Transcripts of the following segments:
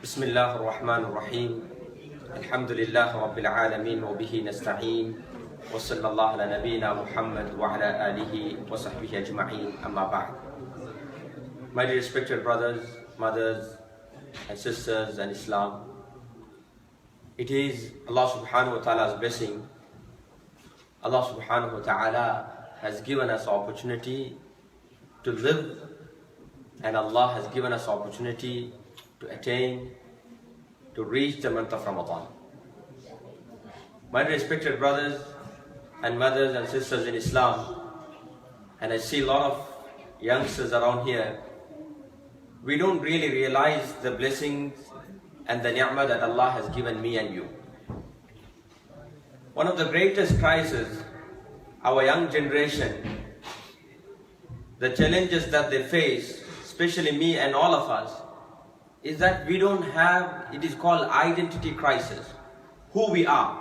بسم الله الرحمن الرحيم الحمد لله رب العالمين وبه نستعين وصلى الله على نبينا محمد وعلى آله وصحبه أجمعين أما بعد. My dear respected brothers, mothers and sisters in Islam, it is Allah subhanahu wa ta'ala's blessing. Allah subhanahu wa ta'ala has given us opportunity to live, and Allah has given us opportunity to attain, to reach the month of Ramadan. My respected brothers and mothers and sisters in Islam, and I see a lot of youngsters around here, we don't really realize the blessings and the ni'mah that Allah has given me and you. One of the greatest crises our young generation, the challenges that they face, especially me and all of us, is that we don't have, it is called identity crisis, who we are.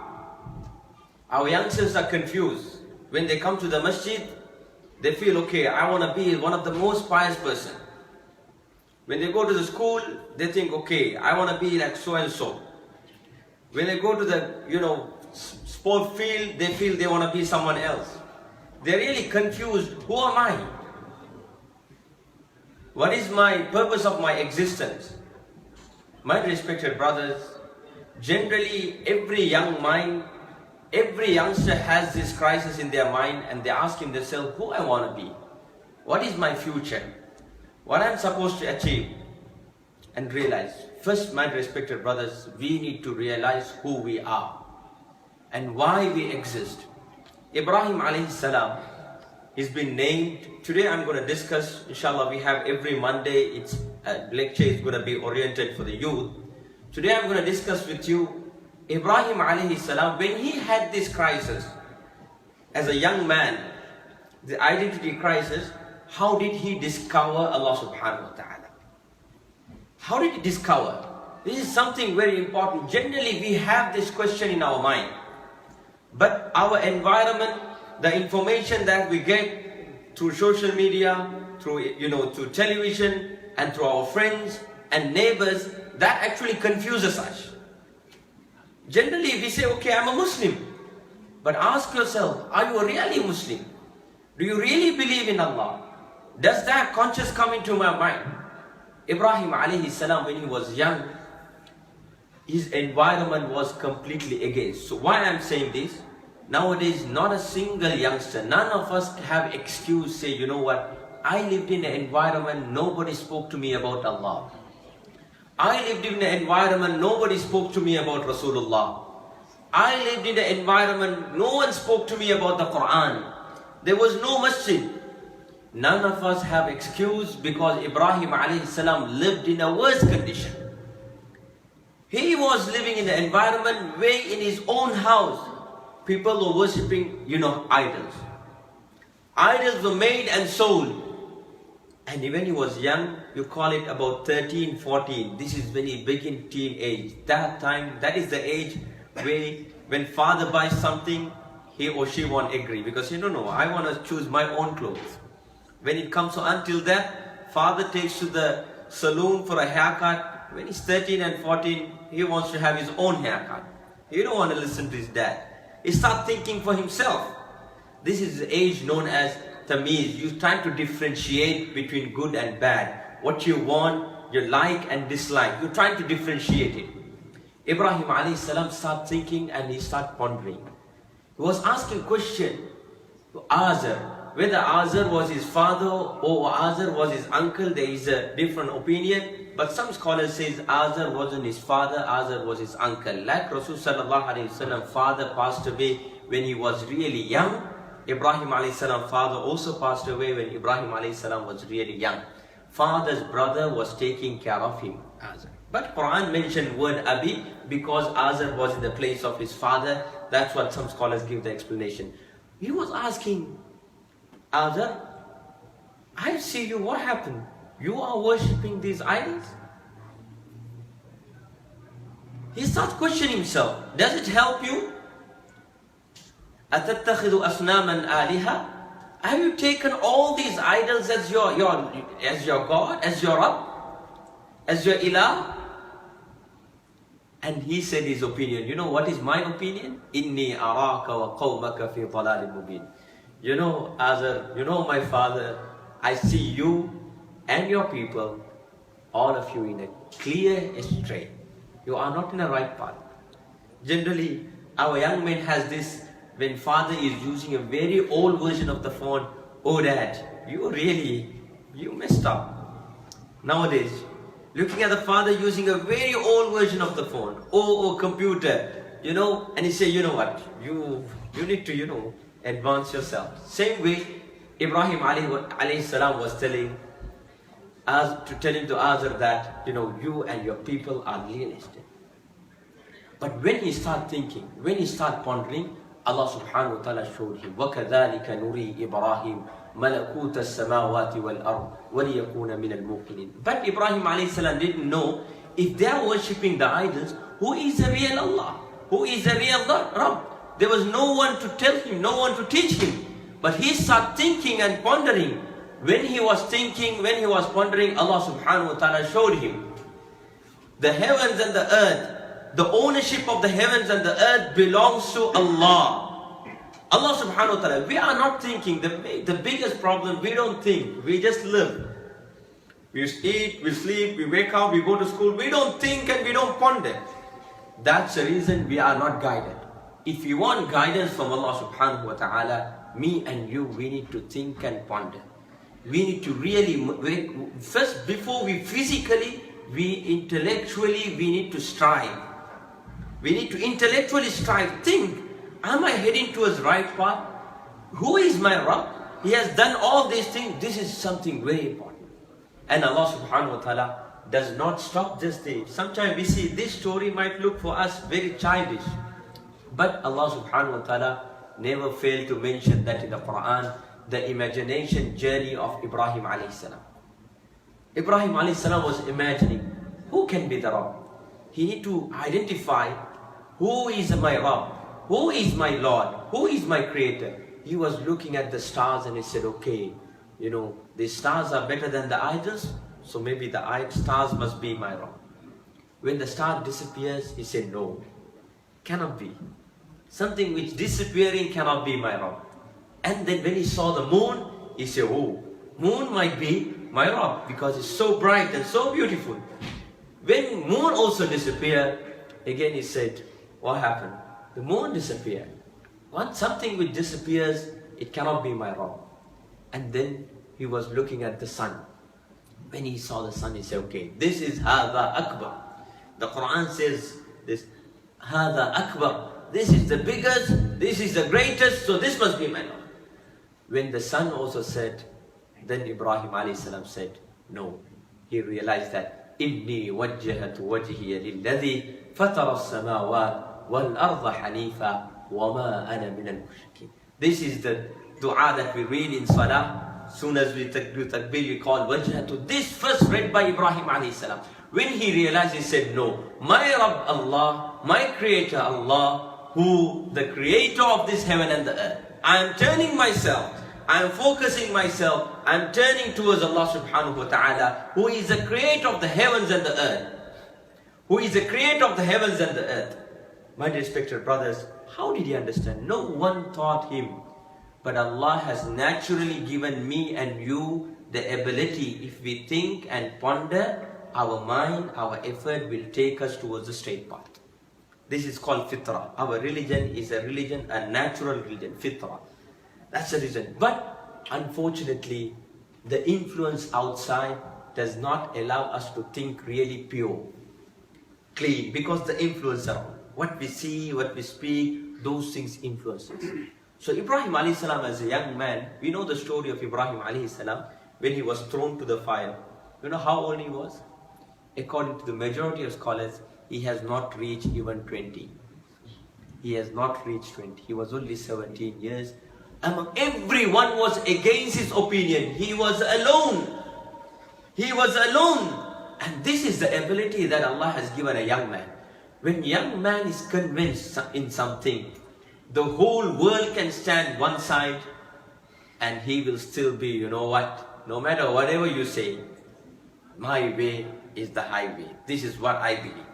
Our youngsters are confused. When they come to the masjid, they feel, okay, I want to be one of the most pious person. When they go to the school, they think, okay, I want to be like so and so. When they go to the, sport field, they feel they want to be someone else. They're really confused. Who am I? What is my purpose of my existence? My respected brothers, generally every young mind, every youngster has this crisis in their mind, and they ask themselves, who I want to be? What is my future? What I'm supposed to achieve? And realize, first, my respected brothers, we need to realize who we are and why we exist. Ibrahim alayhi salam, he's been named. Today I'm going to discuss, inshallah, we have every Monday, it's lecture is going to be oriented for the youth. Today I'm going to discuss with you Ibrahim alayhi salam, when he had this crisis as a young man, the identity crisis, how did he discover Allah subhanahu wa ta'ala? How did he discover? This is something very important. Generally we have this question in our mind, but our environment, the information that we get through social media, through through television, and through our friends and neighbors, that actually confuses us. Generally we say, okay, I'm a Muslim. But ask yourself, are you really Muslim? Do you really believe in Allah? Does that conscious come into my mind? Ibrahim alayhi salam, when he was young, his environment was completely against. So why I'm saying this? Nowadays, not a single youngster, none of us have excuse, say, you know what, I lived in an environment, nobody spoke to me about Allah. I lived in an environment, nobody spoke to me about Rasulullah. I lived in an environment, no one spoke to me about the Quran. There was no masjid. None of us have excuse, because Ibrahim alayhi salam lived in a worse condition. He was living in an environment where in his own house, people were worshipping, idols. Idols were made and sold. And when he was young, you call it about 13, 14. This is when he began teenage. That time, that is the age where when father buys something, he or she won't agree. Because I want to choose my own clothes. When it comes to until that, father takes to the saloon for a haircut. When he's 13 and 14, he wants to have his own haircut. He don't want to listen to his dad. He starts thinking for himself. This is the age known as tamiz. You try to differentiate between good and bad. What you want, you like and dislike. You're trying to differentiate it. Ibrahim alayhi salam started thinking, and he started pondering. He was asking a question to Azar. Whether Azar was his father or Azar was his uncle, there is a different opinion. But some scholars say Azar wasn't his father, Azar was his uncle. Like Rasul sallallahu alayhi wasallam, father passed away when he was really young. Ibrahim alayhi salam, father also passed away when Ibrahim alayhi salam was really young. Father's brother was taking care of him, Azar. But Quran mentioned word Abi because Azar was in the place of his father. That's what some scholars give the explanation. He was asking, Azar, I see you, what happened? You are worshipping these idols? He starts questioning himself. Does it help you? أَتَتَّخِذُ أَصْنَامًا آلِهَةً? Have you taken all these idols as your God, as your Rabb, as your Ilah? And he said his opinion. You know what is my opinion? Inni araka wa qawmaka fi dhalalin mubin. You know, Azar, you know my father, I see you and your people, all of you in a clear straight. You are not in a right path. Generally, our young man has this, when father is using a very old version of the phone, oh dad, you messed up. Nowadays, looking at the father using a very old version of the phone, oh computer, you know, and he say, you know what, you need to, advance yourself. Same way, Ibrahim alayhi salam was telling to Azar that, you and your people are realistic. But when he start thinking, when he start pondering, Allah subhanahu wa ta'ala showed him, وَكَذَلِكَ نُرِي إِبْرَاهِيمَ مَلَكُوتَ السَّمَاوَاتِ وَالْأَرْضِ وَلِيَكُونَ مِنَ الْمُوقِنِينَ. But Ibrahim alayhi salam didn't know if they are worshipping the idols, who is the real Allah? Who is the real Rabb? There was no one to tell him, no one to teach him. But he started thinking and pondering. When he was thinking, when he was pondering, Allah subhanahu wa ta'ala showed him the heavens and the earth. The ownership of the heavens and the earth belongs to Allah. Allah subhanahu wa ta'ala. We are not thinking. The biggest problem, we don't think. We just live. We eat, we sleep, we wake up, we go to school. We don't think and we don't ponder. That's the reason we are not guided. If you want guidance from Allah subhanahu wa ta'ala, me and you, we need to think and ponder. We need to really, first before we physically, we intellectually, we need to strive. We need to intellectually strive. Think, am I heading towards the right path? Who is my Rabb? He has done all these things. This is something very important. And Allah subhanahu wa ta'ala does not stop just there. Sometimes we see this story might look for us very childish. But Allah subhanahu wa ta'ala never failed to mention that in the Quran, the imagination journey of Ibrahim alayhi salam. Ibrahim alayhi salam was imagining, who can be the Rabb? He need to identify, who is my Rabb? Who is my Lord? Who is my Creator? He was looking at the stars and he said, okay, the stars are better than the idols, so maybe the stars must be my Rabb. When the star disappears, he said, no, cannot be. Something which disappearing cannot be my Rabb. And then when he saw the moon, he said, oh, moon might be my Rabb because it's so bright and so beautiful. When moon also disappeared, again he said, what happened? The moon disappeared. Once something which disappears, it cannot be my Rabb. And then he was looking at the sun. When he saw the sun, he said, okay, this is Hada Akbar. The Quran says this, Hada Akbar. This is the biggest, this is the greatest, so this must be my Lord. When the sun also said, then Ibrahim alayhi salam said, no. He realized that, إِنِّي وَجَّهَتُ وَجْهِيَ لِلَّذِي فَتَرَ السَّمَاوَاتِ وَالْأَرْضَ حَنِيفًا وَمَا أَنَا مِنَ الْمُشْرِكِينَ. This is the dua that we read in Salah. Soon as we do takbir, we call wajhatu. This first read by Ibrahim alayhi salam. When he realized, he said, no, my Rabb Allah, my Creator Allah, who the Creator of this heaven and the earth. I am turning myself, I am focusing myself, I am turning towards Allah subhanahu wa ta'ala, who is the Creator of the heavens and the earth. Who is the Creator of the heavens and the earth. My respected brothers, how did he understand? No one taught him. But Allah has naturally given me and you the ability, if we think and ponder, our mind, our effort will take us towards the straight path. This is called fitrah. Our religion is a religion, a natural religion, fitrah. That's the reason. But unfortunately, the influence outside does not allow us to think really pure, clean, because the influence around. What we see, what we speak, those things influence us. So Ibrahim alayhi salam as a young man, we know the story of Ibrahim alayhi salam when he was thrown to the fire. You know how old he was? According to the majority of scholars, he has not reached even 20. He has not reached 20. He was only 17 years. Everyone was against his opinion. He was alone. He was alone. And this is the ability that Allah has given a young man. When a young man is convinced in something, the whole world can stand one side and he will still be, you know what, no matter whatever you say, my way is the highway. This is what I believe.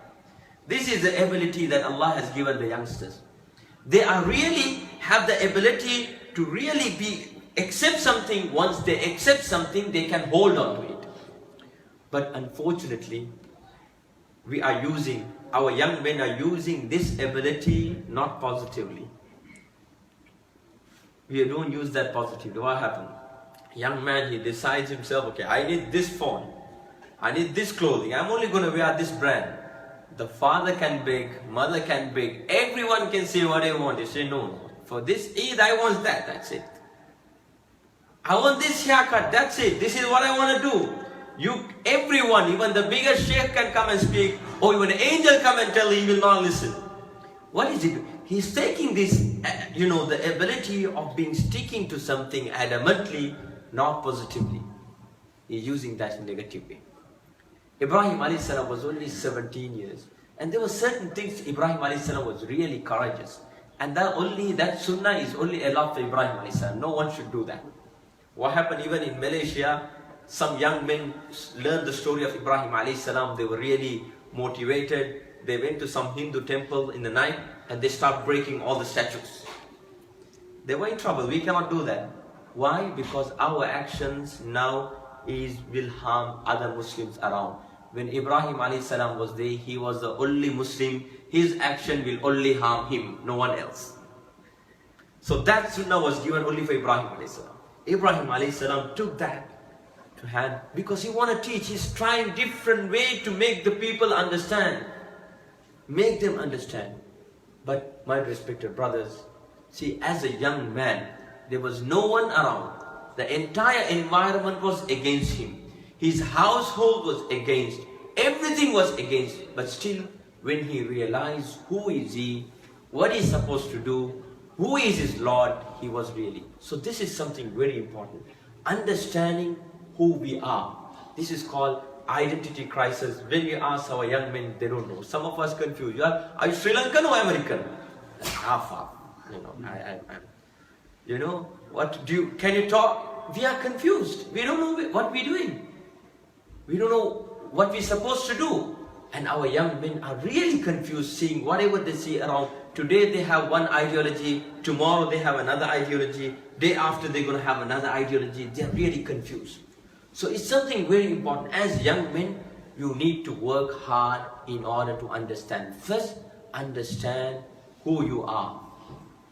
This is the ability that Allah has given the youngsters. They are really have the ability to really accept something. Once they accept something, they can hold on to it. But unfortunately, our young men are using this ability not positively. We don't use that positively. What happened? Young man, he decides himself, okay, I need this phone, I need this clothing, I'm only going to wear this brand. The father can beg, mother can beg, everyone can say what they want. They say, no, for this Eid I want that, that's it. I want this haircut, that's it, this is what I want to do. Everyone, even the biggest Sheikh can come and speak, or even an angel come and tell, he will not listen. What is it? He's taking this, the ability of sticking to something adamantly, not positively. He's using that in a negative way. Ibrahim alayhi salam was only 17 years. And there were certain things Ibrahim alayhi salam was really courageous. And that sunnah is only allowed for Ibrahim alayhi salam. No one should do that. What happened even in Malaysia, some young men learned the story of Ibrahim alayhi salam. They were really motivated. They went to some Hindu temple in the night and they start breaking all the statues. They were in trouble. We cannot do that. Why? Because our actions now will harm other Muslims around. When Ibrahim alayhi salam was there, he was the only Muslim. His action will only harm him, no one else. So that sunnah was given only for Ibrahim alayhi salam. Ibrahim alayhi salam took that to hand because he wanted to teach. He's trying different way to make the people understand. Make them understand. But my respected brothers, see, as a young man, there was no one around. The entire environment was against him. His household was against. Everything was against. But still, when he realized who is he, what he's supposed to do, who is his Lord, he was really. So this is something very important. Understanding who we are. This is called identity crisis. When we ask our young men, they don't know. Some of us confused. Are you Sri Lankan or American? Can you talk? We are confused. We don't know what we're doing. We don't know what we're supposed to do. And our young men are really confused, seeing whatever they see around. Today they have one ideology, tomorrow they have another ideology, day after they're going to have another ideology. They're really confused. So it's something very important. As young men, you need to work hard in order to understand. First, understand who you are.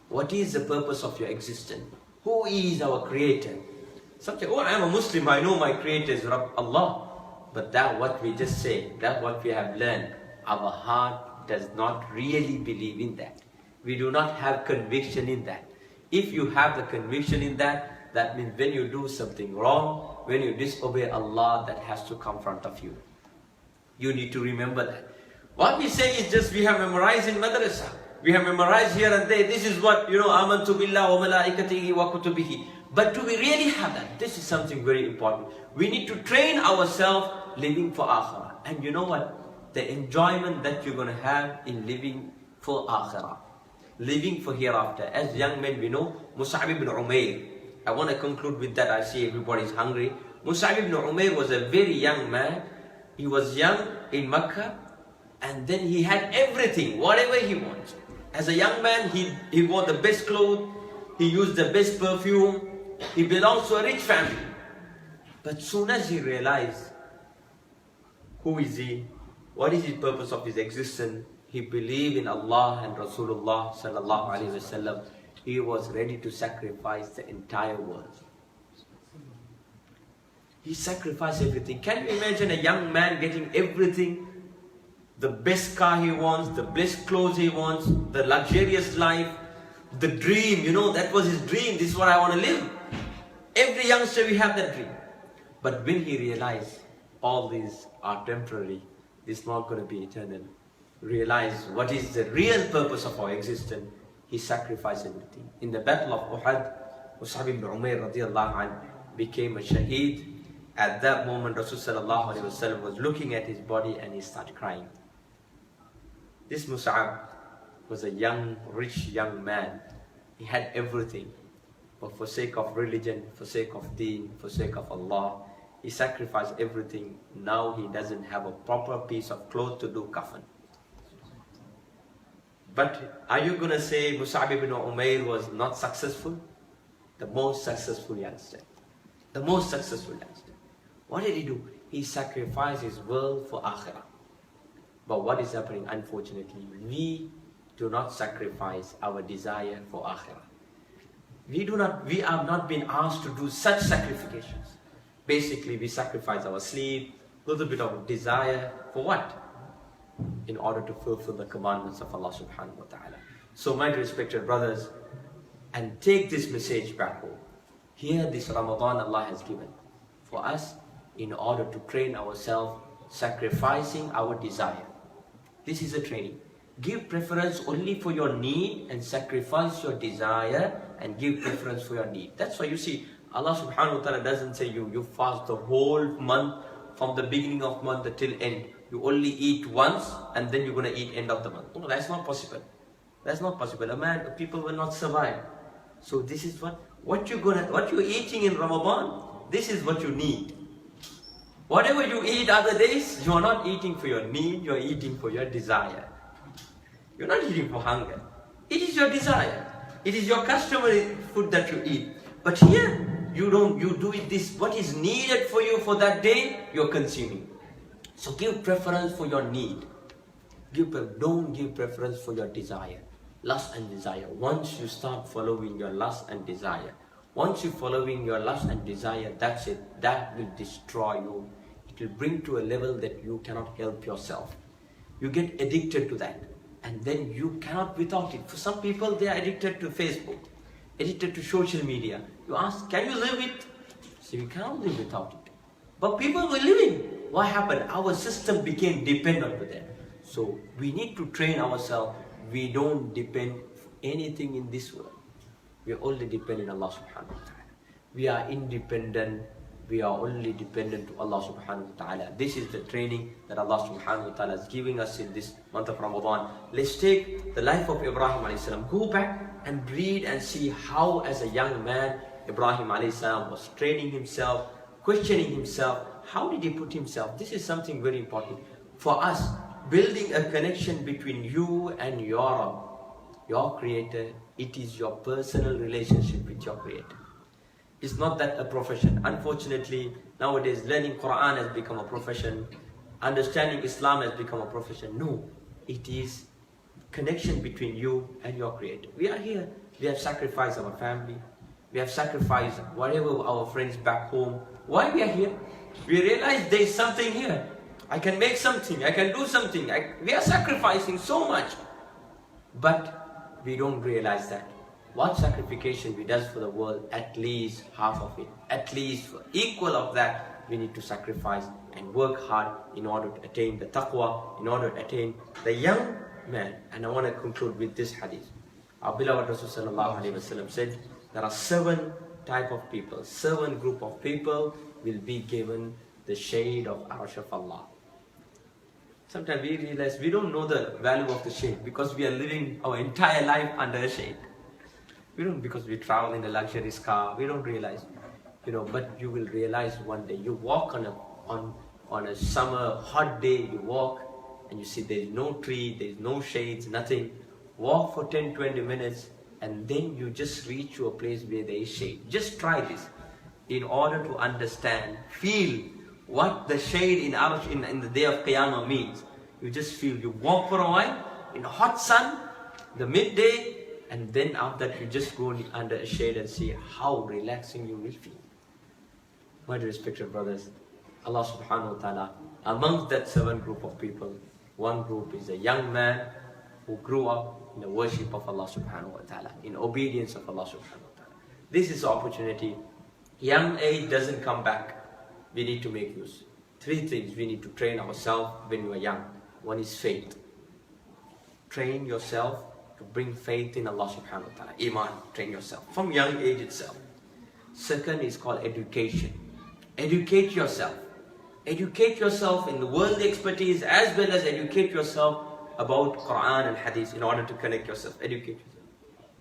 What is the purpose of your existence? Who is our creator? Some say, I'm a Muslim, I know my creator is Allah. But that what we just say, that what we have learned, our heart does not really believe in that. We do not have conviction in that. If you have the conviction in that, that means when you do something wrong, when you disobey Allah, that has to come in front of you. You need to remember that. What we say is just we have memorized in madrasa. We have memorized here and there. This is what, amantu billah wa malaikatihi wa kutubihi. But do we really have that? This is something very important. We need to train ourselves living for akhirah. And you know what? The enjoyment that you're going to have in living for akhirah. Living for hereafter. As young men, we know Mus'ab ibn Umair. I want to conclude with that. I see everybody's hungry. Mus'ab ibn Umair was a very young man. He was young in Mecca. And then he had everything, whatever he wants. As a young man, he wore the best clothes. He used the best perfume. He belongs to a rich family. But soon as he realized who is he, what is the purpose of his existence, he believed in Allah and Rasulullah sallallahu alaihi wasallam. He was ready to sacrifice the entire world. He sacrificed everything. Can you imagine a young man getting everything? The best car he wants, the best clothes he wants, the luxurious life, the dream, that was his dream. This is what I want to live. Every youngster, we have that dream. But when he realized all these are temporary, this is not going to be eternal, realize what is the real purpose of our existence, he sacrificed everything. In the battle of Uhud, Mus'ab ibn Umair radiallahu anhu became a shaheed. At that moment, Rasulullah sallallahu alaihi wasallam was looking at his body and he started crying. This Mus'ab was a rich young man. He had everything. But for sake of religion, for sake of deen, for sake of Allah, he sacrificed everything. Now he doesn't have a proper piece of cloth to do kafan. But are you going to say Mus'ab ibn Umair was not successful? The most successful youngster. The most successful youngster. What did he do? He sacrificed his world for akhirah. But what is happening, unfortunately, we do not sacrifice our desire for akhirah. We have not been asked to do such sacrifications. Basically, we sacrifice our sleep, a little bit of desire, for what? In order to fulfill the commandments of Allah subhanahu wa ta'ala. So my respected brothers, and take this message back home. Here this Ramadan Allah has given for us in order to train ourselves, sacrificing our desire. This is a training. Give preference only for your need and sacrifice your desire and give preference for your need. That's why you see Allah subhanahu wa ta'ala doesn't say you fast the whole month from the beginning of month till end. You only eat once and then you're going to eat end of the month. No, that's not possible. That's not possible. People will not survive. So this is what you're eating in Ramadan, this is what you need. Whatever you eat other days, you are not eating for your need, you are eating for your desire. You're not eating for hunger. It is your desire. It is your customary food that you eat. But here, you do it this, what is needed for you for that day, you're consuming. So give preference for your need. Don't give preference for your desire. Lust and desire. Once you start following your lust and desire, once you're following your lust and desire, that's it. That will destroy you. It will bring to a level that you cannot help yourself. You get addicted to that. And then you cannot without it. For some people, they are addicted to Facebook, addicted to social media. You ask, can you live it? So you cannot live without it. But people were living. What happened? Our system became dependent on that. So we need to train ourselves. We don't depend anything in this world. We are only dependent on Allah subhanahu wa ta'ala. We are independent. We are only dependent to Allah subhanahu wa ta'ala. This is the training that Allah subhanahu wa ta'ala is giving us in this month of Ramadan. Let's take the life of Ibrahim alayhi salam. Go back and read and see how as a young man Ibrahim alayhi salam was training himself, questioning himself. How did he put himself? This is something very important for us. Building a connection between you and your Rabb, your Creator. It is your personal relationship with your Creator. It's not that a profession. Unfortunately, nowadays learning Quran has become a profession. Understanding Islam has become a profession. No, it is connection between you and your Creator. We are here. We have sacrificed our family. We have sacrificed whatever our friends back home. Why we are here? We realize there is something here. I can make something. I can do something. We are sacrificing so much. But we don't realize that. What sacrification we do for the world, at least half of it, at least equal of that, we need to sacrifice and work hard in order to attain the taqwa, in order to attain the young man. And I want to conclude with this hadith. Our beloved Rasulullah said, there are 7 type of people, 7 group of people will be given the shade of Arsh of Allah. Sometimes we realize we don't know the value of the shade because we are living our entire life under a shade. We don't, because we travel in a luxurious car, we don't realize, but you will realize one day. You walk on a summer hot day, you walk and you see there is no tree, there is no shades, nothing. Walk for 10-20 minutes and then you just reach to a place where there is shade. Just try this in order to understand, feel what the shade in Arsh in the day of Qiyamah means. You just feel, you walk for a while in the hot sun, the midday, and then after that you just go under a shade and see how relaxing you will feel. My respected brothers, Allah subhanahu wa ta'ala, amongst that 7 group of people, one group is a young man who grew up in the worship of Allah subhanahu wa ta'ala, in obedience of Allah subhanahu wa ta'ala. This is the opportunity. Young age doesn't come back. We need to make use. 3 things we need to train ourselves when we are young. One is faith. Train yourself to bring faith in Allah subhanahu wa ta'ala. Iman, train yourself from young age itself. Second is called education. Educate yourself. Educate yourself in the world expertise as well as educate yourself about Quran and Hadith in order to connect yourself. Educate yourself.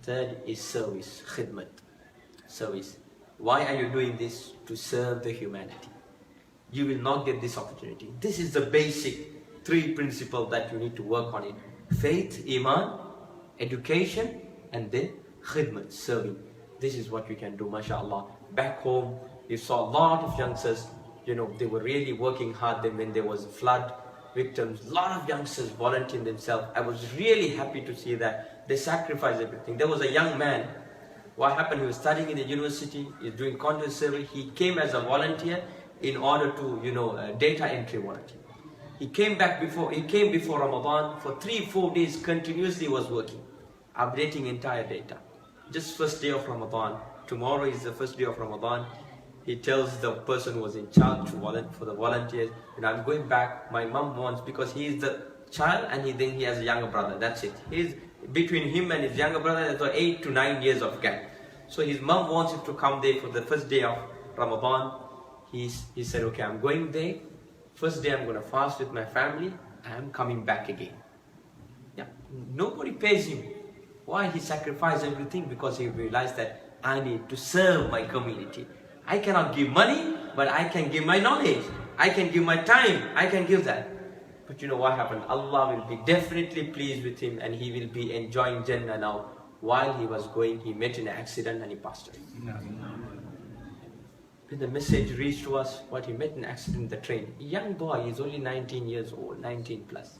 Third is service, khidmat. Service. Why are you doing this? To serve the humanity. You will not get this opportunity. This is the basic 3 principles that you need to work on it. Faith, Iman, education, and then khidmat, serving. This is what we can do, mashallah. Back home, you saw a lot of youngsters, they were really working hard. Then when there was a flood, victims, a lot of youngsters volunteering themselves. I was really happy to see that. They sacrificed everything. There was a young man, what happened, he was studying in the university, he's doing content survey. He came as a volunteer in order to, data entry volunteer. He came before Ramadan, for 3-4 days continuously was working, updating entire data. Just first day of Ramadan, tomorrow is the first day of Ramadan. He tells the person who was in charge for the volunteers, I'm going back, my mom wants, because he is the child and then he has a younger brother, that's it. Between him and his younger brother, there's 8 to 9 years of gap. So his mom wants him to come there for the first day of Ramadan. He said, okay, I'm going there. First day I'm going to fast with my family. I'm coming back again. Yeah, nobody pays him. Why? He sacrificed everything because he realized that I need to serve my community. I cannot give money, but I can give my knowledge. I can give my time. I can give that. But you know what happened? Allah will be definitely pleased with him and he will be enjoying Jannah now. While he was going, he met in an accident and he passed away. When the message reached to us, he met in an accident in the train. A young boy, he's only 19 years old, 19 plus.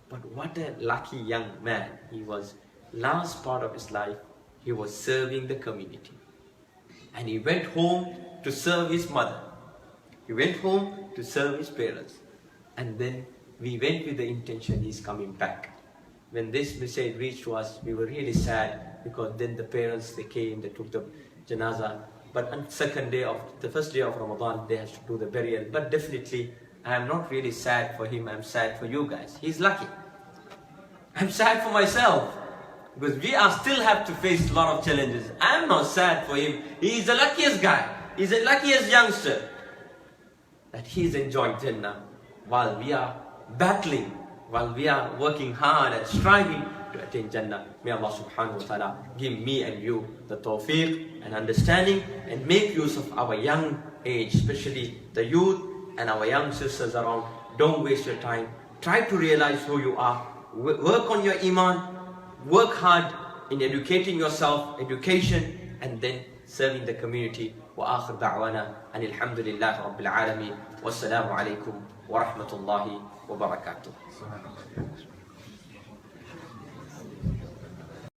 But what a lucky young man. He was, last part of his life, he was serving the community. And he went home to serve his mother. He went home to serve his parents. And then we went with the intention he's coming back. When this message reached to us, we were really sad because then the parents, they came, they took the janazah. But on the first day of Ramadan, they had to do the burial. But definitely, I am not really sad for him, I'm sad for you guys. He's lucky. I'm sad for myself. Because we still have to face a lot of challenges. I'm not sad for him. He's the luckiest guy. He's the luckiest youngster. That he's enjoying Jannah while we are battling, while we are working hard and striving to attain Jannah. May Allah subhanahu wa ta'ala give me and you the tawfiq and understanding and make use of our young age, especially the youth and our young sisters around. Don't waste your time. Try to realize who you are. Work on your iman. Work hard in educating yourself, education, and then serving the community. وآخر دعوانا أن الحمد لله رب العالمين والسلام عليكم ورحمة الله وبركاته.